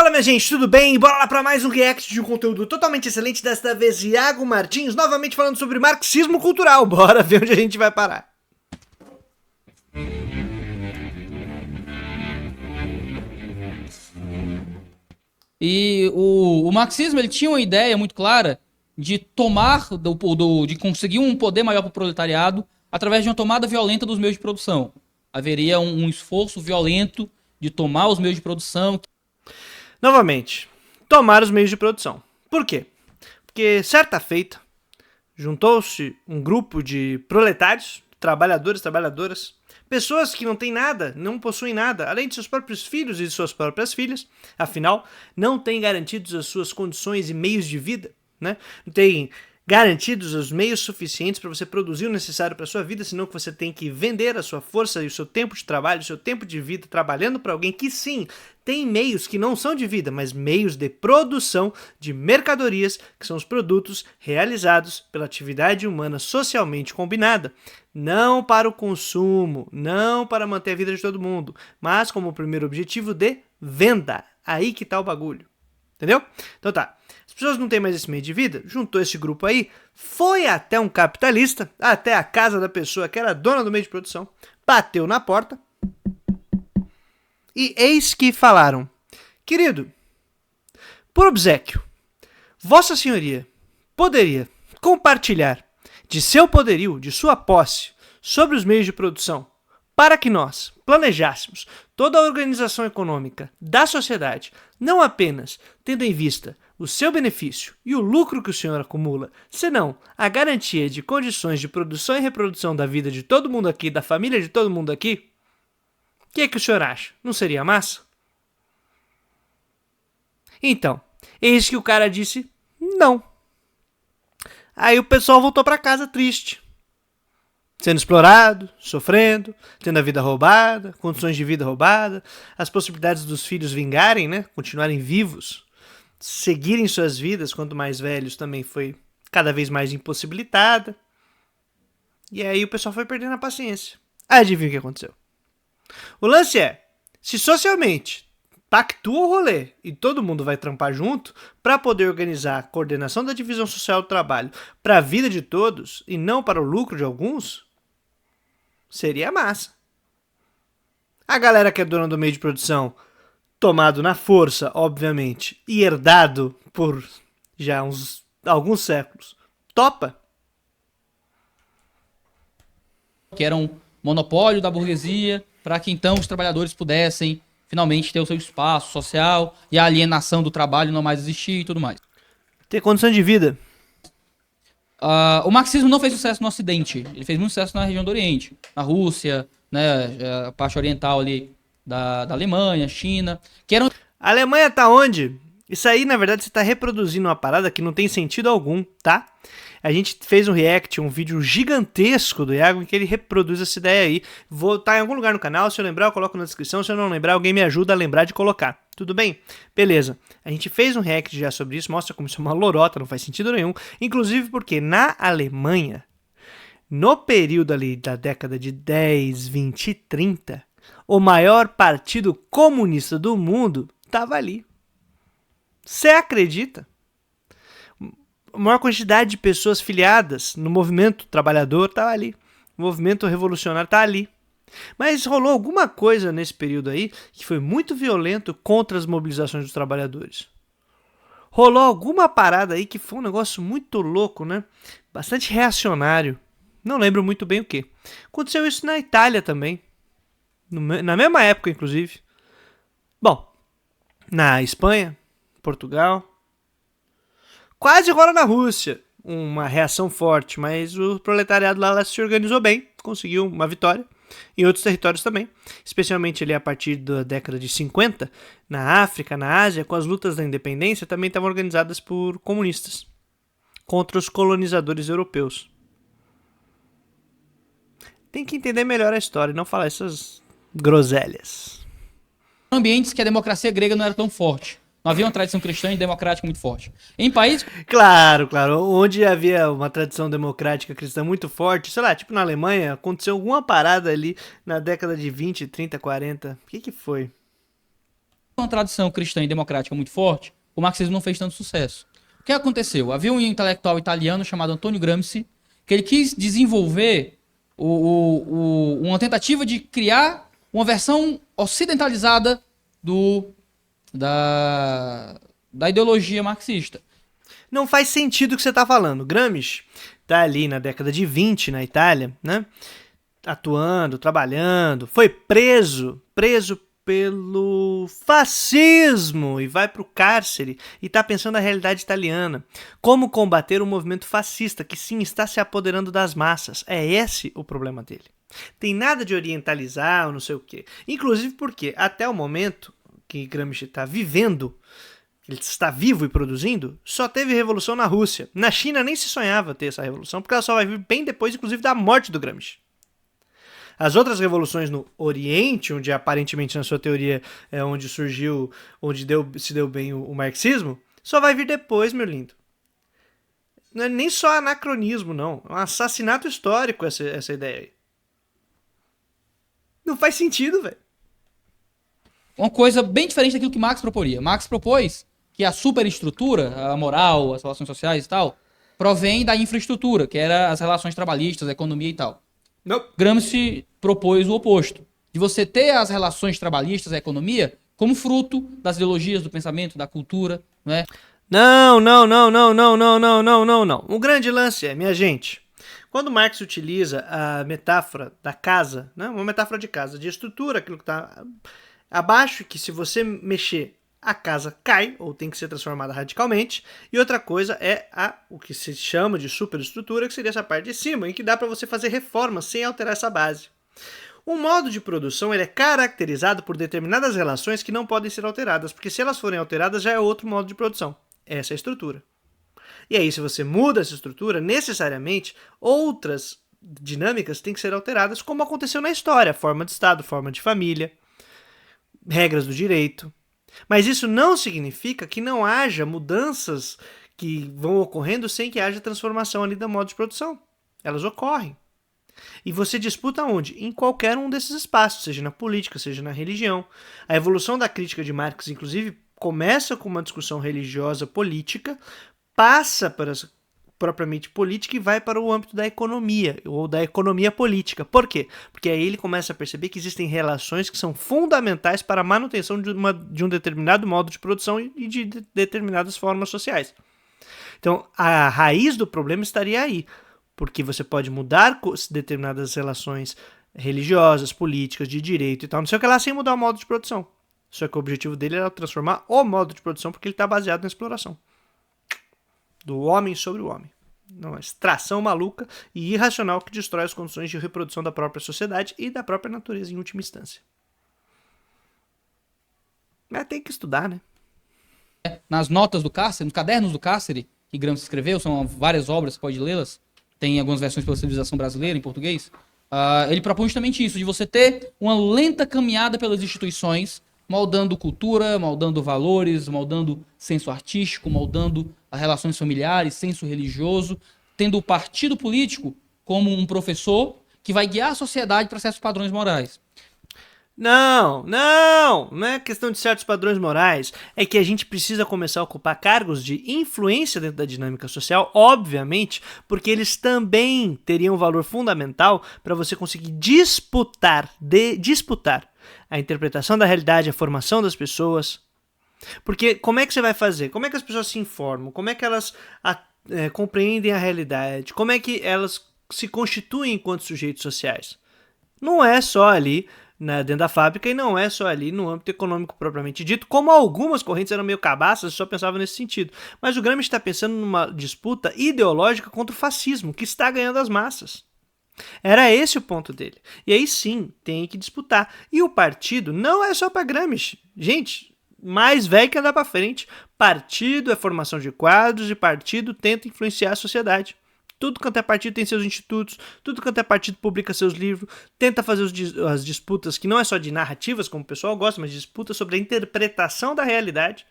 Fala, minha gente, tudo bem? Bora lá para mais um react de um conteúdo totalmente excelente, desta vez Iago Martins, novamente falando sobre marxismo cultural. Bora ver onde a gente vai parar. E o marxismo ele tinha uma ideia muito clara de tomar, de conseguir um poder maior para o proletariado através de uma tomada violenta dos meios de produção. Haveria um esforço violento de tomar os meios de produção. Novamente, tomar os meios de produção. Por quê? Porque certa feita, juntou-se um grupo de proletários, trabalhadores, trabalhadoras, pessoas que não têm nada, não possuem nada, além de seus próprios filhos e de suas próprias filhas, afinal, não têm garantidos as suas condições e meios de vida, né? Não tem garantidos os meios suficientes para você produzir o necessário para a sua vida, senão que você tem que vender a sua força e o seu tempo de trabalho, o seu tempo de vida trabalhando para alguém que sim, tem meios que não são de vida, mas meios de produção de mercadorias, que são os produtos realizados pela atividade humana socialmente combinada, não para o consumo, não para manter a vida de todo mundo, mas como primeiro objetivo de venda. Aí que tá o bagulho. Entendeu? Então tá. As pessoas não têm mais esse meio de vida, juntou esse grupo aí, foi até um capitalista, até a casa da pessoa que era dona do meio de produção, bateu na porta e eis que falaram: querido, por obséquio, Vossa Senhoria poderia compartilhar de seu poderio, de sua posse, sobre os meios de produção, para que nós planejássemos toda a organização econômica da sociedade, não apenas tendo em vista o seu benefício e o lucro que o senhor acumula, senão a garantia de condições de produção e reprodução da vida de todo mundo aqui, da família de todo mundo aqui, o que o senhor acha? Não seria massa? Então, eis que o cara disse não. Aí o pessoal voltou para casa triste, sendo explorado, sofrendo, tendo a vida roubada, condições de vida roubada, as possibilidades dos filhos vingarem, né, continuarem vivos, seguirem suas vidas quanto mais velhos também foi cada vez mais impossibilitada. E aí o pessoal foi perdendo a paciência. Adivinha o que aconteceu? O lance é, se socialmente pactua o rolê e todo mundo vai trampar junto para poder organizar a coordenação da divisão social do trabalho para a vida de todos e não para o lucro de alguns, seria massa. A galera que é dona do meio de produção, tomado na força, obviamente, e herdado por já alguns séculos, topa? Que era um monopólio da burguesia, para que então os trabalhadores pudessem finalmente ter o seu espaço social e a alienação do trabalho não mais existir e tudo mais. Ter condição de vida. O marxismo não fez sucesso no Ocidente, ele fez muito sucesso na região do Oriente, na Rússia, né, a parte oriental ali da Alemanha, China, que eram... A Alemanha tá onde? Isso aí, na verdade, você tá reproduzindo uma parada que não tem sentido algum, tá? A gente fez um react, um vídeo gigantesco do Iago em que ele reproduz essa ideia aí. Vou estar em algum lugar no canal, se eu lembrar eu coloco na descrição, se eu não lembrar alguém me ajuda a lembrar de colocar. Tudo bem? Beleza. A gente fez um react já sobre isso, mostra como isso é uma lorota, não faz sentido nenhum. Inclusive porque na Alemanha, no período ali da década de 10, 20 e 30, o maior partido comunista do mundo estava ali. Você acredita? A maior quantidade de pessoas filiadas no movimento trabalhador estava ali. O movimento revolucionário está ali. Mas rolou alguma coisa nesse período aí que foi muito violento contra as mobilizações dos trabalhadores. Rolou alguma parada aí que foi um negócio muito louco, né? Bastante reacionário. Não lembro muito bem o que. Aconteceu isso na Itália também. Na mesma época, inclusive. Bom, na Espanha, Portugal. Quase rola na Rússia uma reação forte, mas o proletariado lá se organizou bem, conseguiu uma vitória. Em outros territórios também, especialmente ali a partir da década de 50, na África, na Ásia, com as lutas da independência, também estavam organizadas por comunistas contra os colonizadores europeus. Tem que entender melhor a história e não falar essas groselhas. Ambientes que a democracia grega não era tão forte. Não havia uma tradição cristã e democrática muito forte. Em países... Claro. Onde havia uma tradição democrática cristã muito forte, sei lá, tipo na Alemanha, aconteceu alguma parada ali na década de 20, 30, 40. O que foi? uma tradição cristã e democrática muito forte, o marxismo não fez tanto sucesso. O que aconteceu? Havia um intelectual italiano chamado Antonio Gramsci, que ele quis desenvolver uma tentativa de criar uma versão ocidentalizada da ideologia marxista. Não faz sentido o que você está falando. Gramsci está ali na década de 20 na Itália, né? Atuando, trabalhando, foi preso pelo fascismo e vai para o cárcere e está pensando na realidade italiana. Como combater o movimento fascista que sim está se apoderando das massas. É esse o problema dele. Tem nada de orientalizar ou não sei o quê. Inclusive porque até o momento que Gramsci está vivendo, ele está vivo e produzindo, só teve revolução na Rússia. Na China nem se sonhava ter essa revolução, porque ela só vai vir bem depois, inclusive, da morte do Gramsci. As outras revoluções no Oriente, onde aparentemente na sua teoria é onde surgiu, onde se deu bem o marxismo, só vai vir depois, meu lindo. Não é nem só anacronismo, não. É um assassinato histórico essa ideia aí. Não faz sentido, velho. Uma coisa bem diferente daquilo que Marx proporia. Marx propôs que a superestrutura, a moral, as relações sociais e tal, provém da infraestrutura, que era as relações trabalhistas, a economia e tal. Não. Gramsci propôs o oposto, de você ter as relações trabalhistas, a economia, como fruto das ideologias, do pensamento, da cultura, não é? Não. O grande lance é, minha gente, quando Marx utiliza a metáfora da casa, né, uma metáfora de casa, de estrutura, aquilo que está abaixo, que se você mexer, a casa cai, ou tem que ser transformada radicalmente, e outra coisa é o que se chama de superestrutura, que seria essa parte de cima, em que dá para você fazer reformas sem alterar essa base. O modo de produção ele é caracterizado por determinadas relações que não podem ser alteradas, porque se elas forem alteradas já é outro modo de produção. Essa é a estrutura. E aí, se você muda essa estrutura, necessariamente outras dinâmicas têm que ser alteradas, como aconteceu na história, forma de Estado, forma de família, regras do direito. Mas isso não significa que não haja mudanças que vão ocorrendo sem que haja transformação ali do modo de produção. Elas ocorrem. E você disputa onde? Em qualquer um desses espaços, seja na política, seja na religião. A evolução da crítica de Marx, inclusive, começa com uma discussão religiosa política, passa para propriamente política e vai para o âmbito da economia, ou da economia política. Por quê? Porque aí ele começa a perceber que existem relações que são fundamentais para a manutenção de um determinado modo de produção e de determinadas formas sociais. Então, a raiz do problema estaria aí, porque você pode mudar determinadas relações religiosas, políticas, de direito e tal, não sei o que lá, sem mudar o modo de produção. Só que o objetivo dele era transformar o modo de produção, porque ele está baseado na exploração do homem sobre o homem. Uma extração maluca e irracional que destrói as condições de reprodução da própria sociedade e da própria natureza em última instância. Mas tem que estudar, né? Nas notas do cárcere, nos cadernos do cárcere, que Gramsci escreveu, são várias obras, você pode lê-las, tem algumas versões pela civilização brasileira, em português, ele propõe justamente isso, de você ter uma lenta caminhada pelas instituições, moldando cultura, moldando valores, moldando senso artístico, moldando as relações familiares, senso religioso, tendo o partido político como um professor que vai guiar a sociedade para certos padrões morais. Não é questão de certos padrões morais, é que a gente precisa começar a ocupar cargos de influência dentro da dinâmica social, obviamente, porque eles também teriam um valor fundamental para você conseguir disputar a interpretação da realidade, a formação das pessoas. Porque como é que você vai fazer? Como é que as pessoas se informam? Como é que elas compreendem a realidade? Como é que elas se constituem enquanto sujeitos sociais? Não é só ali dentro da fábrica e não é só ali no âmbito econômico propriamente dito, como algumas correntes eram meio cabaças e só pensavam nesse sentido. Mas o Gramsci está pensando numa disputa ideológica contra o fascismo, que está ganhando as massas. Era esse o ponto dele. E aí sim, tem que disputar. E o partido não é só para Gramsci. Gente, mais velho que andar para frente. Partido é formação de quadros e partido tenta influenciar a sociedade. Tudo quanto é partido tem seus institutos, tudo quanto é partido publica seus livros, tenta fazer as disputas, que não é só de narrativas, como o pessoal gosta, mas disputas sobre a interpretação da realidade.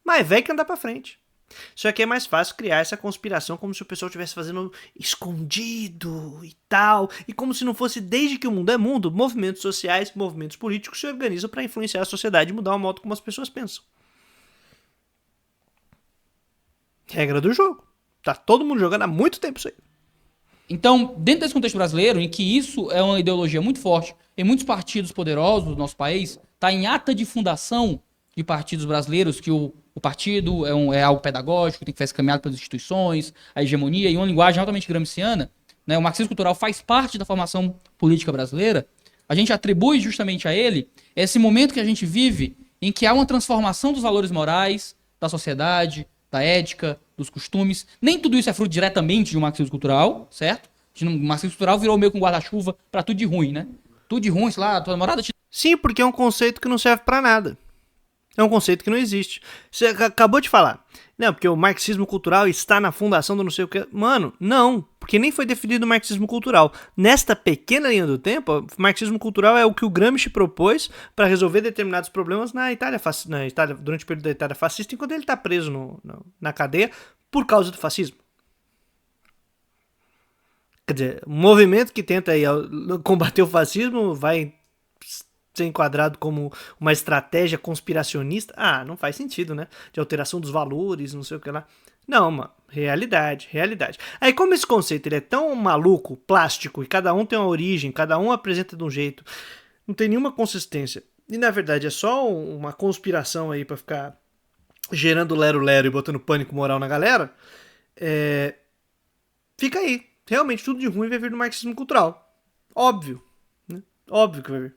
Mas velho que andar pra frente. Só que é mais fácil criar essa conspiração como se o pessoal estivesse fazendo escondido e tal, e como se não fosse desde que o mundo é mundo, movimentos sociais, movimentos políticos se organizam para influenciar a sociedade e mudar o modo como as pessoas pensam. Regra do jogo. Tá todo mundo jogando há muito tempo isso aí. Então, dentro desse contexto brasileiro, em que isso é uma ideologia muito forte em muitos partidos poderosos do nosso país, está em ata de fundação de partidos brasileiros, que o partido é algo pedagógico, tem que ser caminhado pelas instituições, a hegemonia e uma linguagem altamente gramsciana, né? O marxismo cultural faz parte da formação política brasileira. A gente atribui justamente a ele esse momento que a gente vive em que há uma transformação dos valores morais, da sociedade, da ética, dos costumes. Nem tudo isso é fruto diretamente de um marxismo cultural, certo? O marxismo cultural virou meio que um guarda-chuva para tudo de ruim, né? Tudo de ruim, sei lá, tua namorada te... Sim, porque é um conceito que não serve pra nada. É um conceito que não existe. Você acabou de falar. Não, porque o marxismo cultural está na fundação do não sei o que. Mano, não. Porque nem foi definido o marxismo cultural. Nesta pequena linha do tempo, o marxismo cultural é o que o Gramsci propôs para resolver determinados problemas na Itália, durante o período da Itália fascista, enquanto ele está preso na cadeia por causa do fascismo. Quer dizer, um movimento que tenta aí combater o fascismo vai ser enquadrado como uma estratégia conspiracionista. Ah, não faz sentido, né? De alteração dos valores, não sei o que lá. Não, mano. Realidade. Aí como esse conceito ele é tão maluco, plástico, e cada um tem uma origem, cada um apresenta de um jeito, não tem nenhuma consistência, e na verdade é só uma conspiração aí pra ficar gerando lero-lero e botando pânico moral na galera, fica aí. Realmente tudo de ruim vai vir do marxismo cultural. Óbvio. Né? Óbvio que vai vir.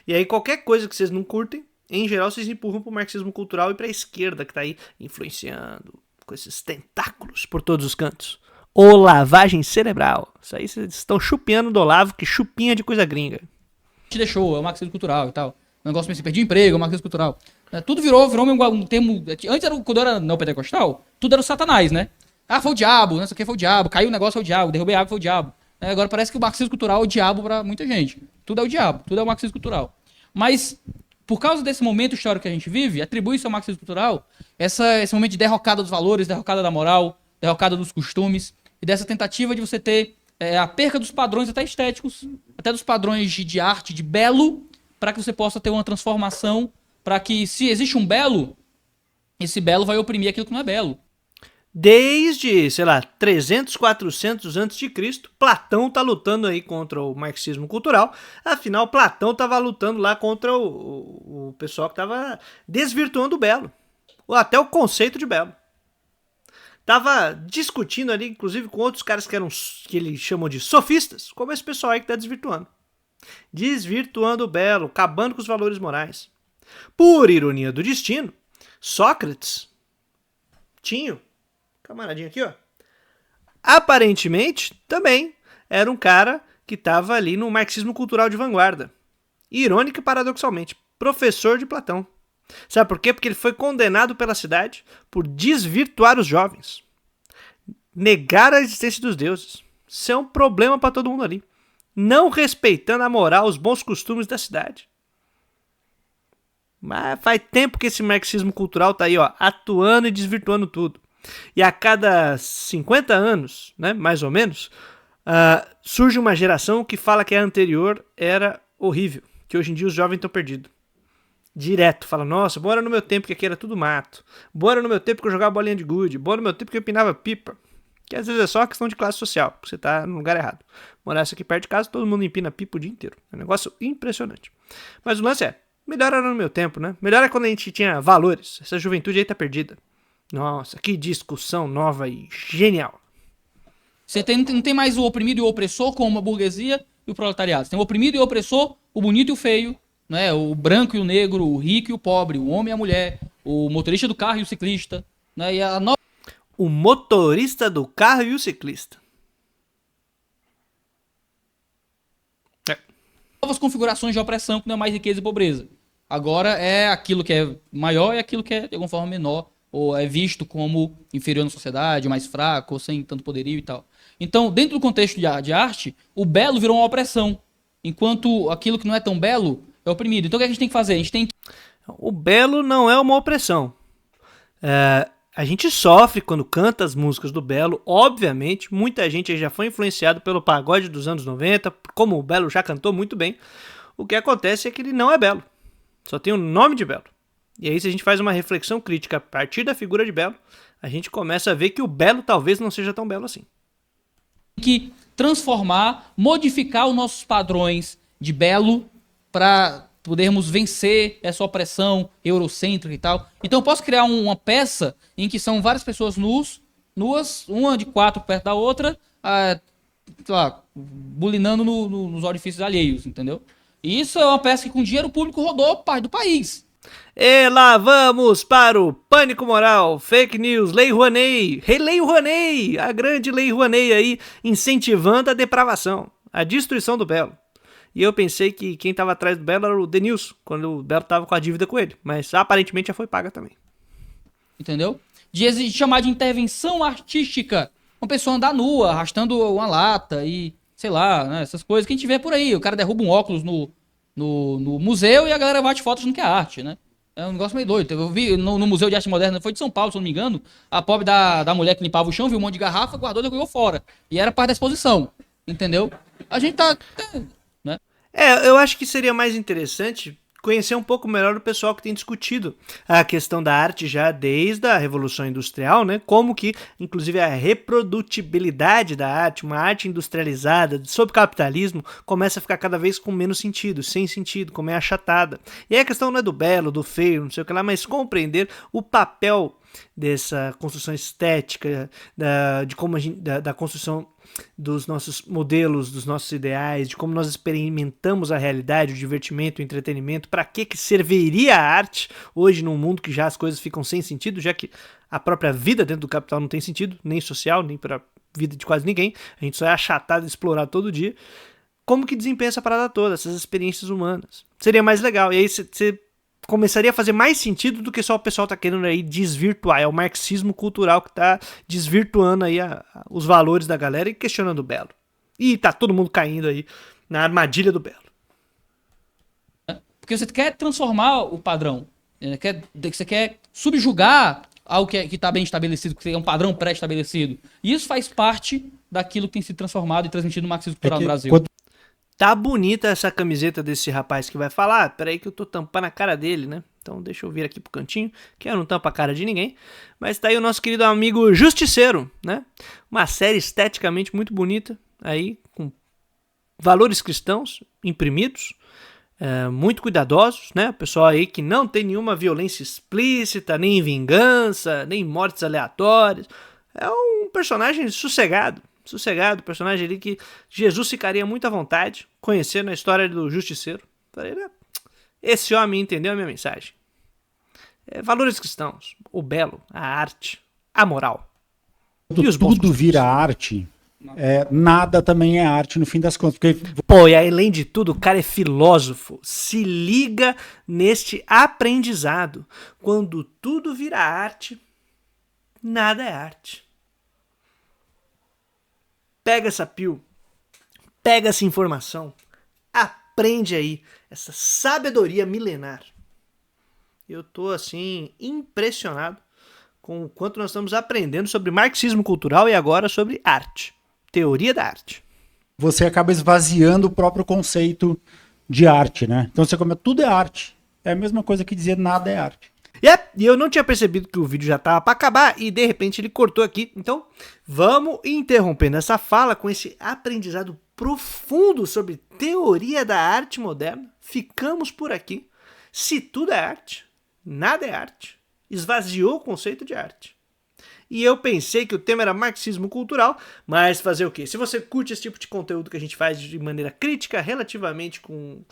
E aí qualquer coisa que vocês não curtem, em geral vocês empurram pro marxismo cultural e pra esquerda que tá aí influenciando com esses tentáculos por todos os cantos. Ou lavagem cerebral. Isso aí vocês estão chupinhando do Olavo, que chupinha de coisa gringa. te deixou, é o marxismo cultural e tal. O negócio meio assim, perdi emprego, é o marxismo cultural. Tudo virou um termo... Antes, quando eu era neopentecostal, tudo era o satanás, né? Ah, foi o diabo, não sei o que, foi o diabo. Caiu o negócio, foi o diabo. Derrubei a água, foi o diabo. Agora parece que o marxismo cultural é o diabo pra muita gente. Tudo é o diabo, tudo é o marxismo cultural. Mas, por causa desse momento histórico que a gente vive, atribui-se ao marxismo cultural esse momento de derrocada dos valores, derrocada da moral, derrocada dos costumes, e dessa tentativa de você ter a perca dos padrões até estéticos, até dos padrões de arte, de belo, para que você possa ter uma transformação, para que, se existe um belo, esse belo vai oprimir aquilo que não é belo. Desde, sei lá, 300, 400 a.C., Platão tá lutando aí contra o marxismo cultural. Afinal, Platão tava lutando lá contra o pessoal que tava desvirtuando o belo. Ou até o conceito de belo. Tava discutindo ali, inclusive, com outros caras que ele chamou de sofistas, como esse pessoal aí que tá desvirtuando. Desvirtuando o belo, acabando com os valores morais. Por ironia do destino, Sócrates, Tinho, camaradinho aqui, ó, aparentemente também era um cara que estava ali no marxismo cultural de vanguarda. Irônico e paradoxalmente, professor de Platão. Sabe por quê? Porque ele foi condenado pela cidade por desvirtuar os jovens. Negar a existência dos deuses. Isso é um problema para todo mundo ali. Não respeitando a moral, os bons costumes da cidade. Mas faz tempo que esse marxismo cultural tá aí, ó, atuando e desvirtuando tudo. E a cada 50 anos, né, mais ou menos, surge uma geração que fala que a anterior era horrível, que hoje em dia os jovens estão perdidos. Direto, fala, nossa, bora no meu tempo que aqui era tudo mato, bora no meu tempo que eu jogava bolinha de gude, bora no meu tempo que eu empinava pipa, que às vezes é só uma questão de classe social, porque você tá no lugar errado. Morasse aqui perto de casa, todo mundo empina pipa o dia inteiro, é um negócio impressionante. Mas o lance é, melhor era no meu tempo, né? Melhor é quando a gente tinha valores, essa juventude aí tá perdida. Nossa, que discussão nova e genial. Você não tem mais o oprimido e o opressor como a burguesia e o proletariado. Você tem o oprimido e o opressor, o bonito e o feio, né? O branco e o negro, o rico e o pobre, o homem e a mulher, o motorista do carro e o ciclista. Né? E o motorista do carro e o ciclista. Novas configurações de opressão que não é mais riqueza e pobreza. Agora é aquilo que é maior e aquilo que é de alguma forma menor, ou é visto como inferior na sociedade, mais fraco, ou sem tanto poderio e tal. Então, dentro do contexto de arte, o belo virou uma opressão, enquanto aquilo que não é tão belo é oprimido. Então, o que a gente tem que fazer? A gente tem que... O belo não é uma opressão. A gente sofre quando canta as músicas do Belo, obviamente. Muita gente já foi influenciado pelo pagode dos anos 90, como o Belo já cantou muito bem. O que acontece é que ele não é Belo, só tem o nome de Belo. E aí, se a gente faz uma reflexão crítica a partir da figura de Belo, a gente começa a ver que o Belo talvez não seja tão belo assim. Que transformar, modificar os nossos padrões de Belo para podermos vencer essa opressão eurocêntrica e tal. Então eu posso criar uma peça em que são várias pessoas nuas, uma de quatro perto da outra, sei lá, bulinando nos orifícios alheios, entendeu? E isso é uma peça que com dinheiro público rodou parte do país. E lá vamos para o pânico moral, fake news, Lei Rouanet, Lei Rouanet, a grande Lei Rouanet aí, incentivando a depravação, a destruição do Belo. E eu pensei que quem estava atrás do Belo era o Denilson, quando o Belo estava com a dívida com ele. Mas aparentemente já foi paga também. Entendeu? De chamar de intervenção artística. Uma pessoa andar nua, arrastando uma lata e, sei lá, né, essas coisas que a gente vê por aí. O cara derruba um óculos no museu e a galera bate fotos achando que é arte, né? É um negócio meio doido. Eu vi no Museu de Arte Moderna, foi de São Paulo, se não me engano, a pobre da mulher que limpava o chão, viu um monte de garrafa, guardou e jogou fora. E era parte da exposição. Entendeu? A gente tá... né? Eu acho que seria mais interessante conhecer um pouco melhor o pessoal que tem discutido a questão da arte já desde a Revolução Industrial, né? Como que, inclusive, a reprodutibilidade da arte, uma arte industrializada, sob capitalismo, começa a ficar cada vez com menos sentido, sem sentido, como é achatada. E aí a questão não é do belo, do feio, não sei o que lá, mas compreender o papel dessa construção estética, de como da construção dos nossos modelos, dos nossos ideais, de como nós experimentamos a realidade, o divertimento, o entretenimento, para que serviria a arte hoje num mundo que já as coisas ficam sem sentido, já que a própria vida dentro do capital não tem sentido, nem social, nem para a vida de quase ninguém, a gente só é achatado e explorado todo dia. Como que desempenha essa parada toda, essas experiências humanas? Seria mais legal, e aí você começaria a fazer mais sentido do que só o pessoal tá querendo aí desvirtuar. É o marxismo cultural que tá desvirtuando aí os valores da galera e questionando o Belo. E tá todo mundo caindo aí na armadilha do Belo. Porque você quer transformar o padrão. Você quer subjugar algo que tá bem estabelecido, que é um padrão pré-estabelecido. E isso faz parte daquilo que tem sido transformado e transmitido no marxismo cultural no Brasil. Tá bonita essa camiseta desse rapaz que vai falar. Peraí que eu tô tampando a cara dele, né? Então deixa eu vir aqui pro cantinho, que eu não tampo a cara de ninguém. Mas tá aí o nosso querido amigo Justiceiro, né? Uma série esteticamente muito bonita, aí com valores cristãos imprimidos, muito cuidadosos, né? O pessoal aí que não tem nenhuma violência explícita, nem vingança, nem mortes aleatórias. É um personagem sossegado, personagem ali que Jesus ficaria muito à vontade, conhecendo a história do Justiceiro. Falei, né? Esse homem entendeu a minha mensagem. Valores cristãos, o belo, a arte, a moral. Quando tudo vira arte, nada também é arte no fim das contas. Porque... Pô, e além de tudo, o cara é filósofo. Se liga neste aprendizado. Quando tudo vira arte, nada é arte. Pega essa pio, pega essa informação, aprende aí essa sabedoria milenar. Eu tô assim impressionado com o quanto nós estamos aprendendo sobre marxismo cultural e agora sobre arte, teoria da arte. Você acaba esvaziando o próprio conceito de arte, né? Então você come, tudo é arte. É a mesma coisa que dizer nada é arte. E eu não tinha percebido que o vídeo já estava para acabar e de repente ele cortou aqui. Então vamos interrompendo essa fala com esse aprendizado profundo sobre teoria da arte moderna. Ficamos por aqui. Se tudo é arte, nada é arte. Esvaziou o conceito de arte. E eu pensei que o tema era marxismo cultural, mas fazer o quê? Se você curte esse tipo de conteúdo que a gente faz de maneira crítica, relativamente com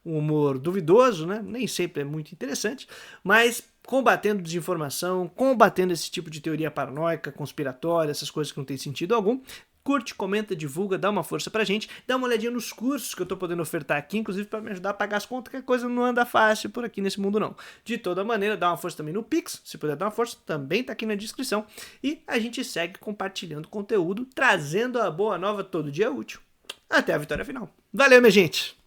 um humor duvidoso, né? Nem sempre é muito interessante, mas combatendo desinformação, combatendo esse tipo de teoria paranoica, conspiratória, essas coisas que não tem sentido algum. Curte, comenta, divulga, dá uma força pra gente, dá uma olhadinha nos cursos que eu tô podendo ofertar aqui, inclusive pra me ajudar a pagar as contas, que a coisa não anda fácil por aqui nesse mundo não. De toda maneira, dá uma força também no Pix, se puder dar uma força, também tá aqui na descrição. E a gente segue compartilhando conteúdo, trazendo a boa nova todo dia útil. Até a vitória final. Valeu, minha gente!